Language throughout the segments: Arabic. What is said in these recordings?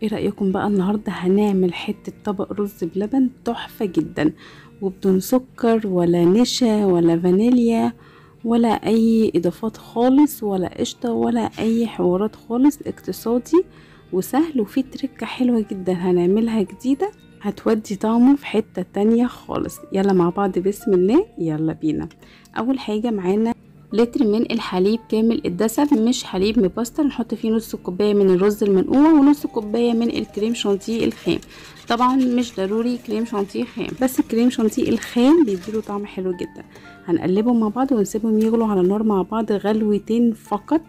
ايه رأيكم بقى النهاردة هنعمل حتة طبق رز بلبن تحفة جدا، وبدون سكر ولا نشا ولا فانيليا ولا اي اضافات خالص ولا قشطة ولا اي حوارات خالص. اقتصادي وسهل، وفيه تركة حلوة جدا هنعملها جديدة هتودي طعمه في حتة تانية خالص. يلا مع بعض بسم الله، يلا بينا. اول حاجة معانا لتر من الحليب كامل الدسم، مش حليب مبستر. نحط فيه نص كوبايه من الرز المنقوع ونص كوبايه من الكريم شانتيه الخام. طبعا مش ضروري كريم شانتيه خام، بس الكريم شانتيه الخام بيديله طعم حلو جدا. هنقلبهم مع بعض ونسيبهم يغلوا على النار مع بعض غلوتين فقط،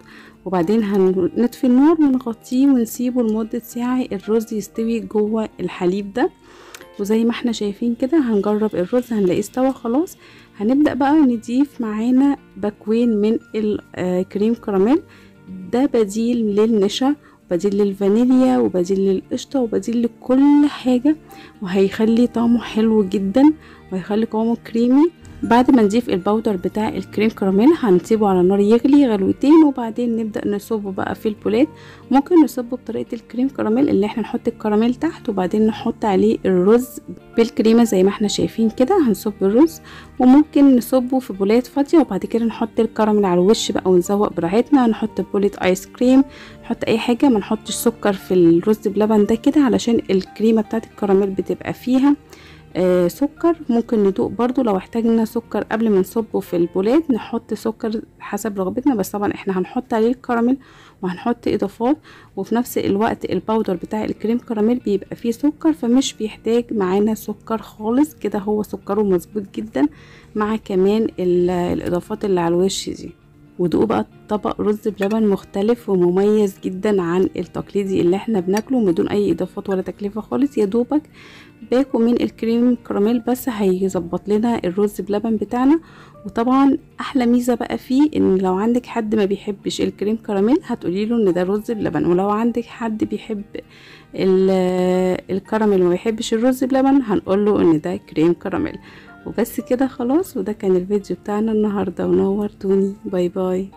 وبعدين هنطفي النار ونغطيه ونسيبه لمده ساعه الرز يستوي جوه الحليب ده. وزي ما احنا شايفين كده هنجرب الرز هنلاقيه استوى خلاص. هنبدأ بقى نضيف معانا باكوين من الكريم كراميل، ده بديل للنشا وبديل للفانيليا وبديل للقشطة وبديل لكل حاجة، وهيخلي طعمه حلو جدا وهيخلي قوامه كريمي. بعد ما نضيف الباودر بتاع الكريم كراميل هنسيبه على النار يغلي غلوتين، وبعدين نبدأ نصبه بقى في البولات. ممكن نصبه بطريقة الكريم كراميل اللي احنا نحط الكراميل تحت وبعدين نحط عليه الرز بالكريمة زي ما احنا شايفين كده. هنصب الرز وممكن نصبه في بولات فاضية، وبعد كده نحط الكراميل على الوش بقى ونزوق براحتنا. نحط بولة ايس كريم، نحط اي حاجة، ما نحطش سكر في الرز بلبن ده كده علشان الكريمة بتاعت الكراميل بتبقى فيها سكر. ممكن ندوق برضو لو احتاجنا سكر قبل ما نصبه في البولات نحط سكر حسب رغبتنا، بس طبعا احنا هنحط عليه الكراميل وهنحط اضافات، وفي نفس الوقت الباودر بتاع الكريم كراميل بيبقى فيه سكر فمش بيحتاج معانا سكر خالص كده، هو سكره مظبوط جدا مع كمان الاضافات اللي على الوش دي. ودوقوا بقى طبق رز بلبن مختلف ومميز جدا عن التقليدي اللي احنا بناكله بدون اي اضافات ولا تكلفة خالص. يا دوبك باكو من الكريم كراميل بس هيظبط لنا الرز بلبن بتاعنا. وطبعا احلى ميزة بقى فيه ان لو عندك حد ما بيحبش الكريم كراميل هتقولي له ان ده رز بلبن، ولو عندك حد بيحب الكراميل وما بيحبش الرز بلبن هنقول له ان ده كريم كراميل. وبس كده خلاص، وده كان الفيديو بتاعنا النهاردة ونورتوني. باي باي.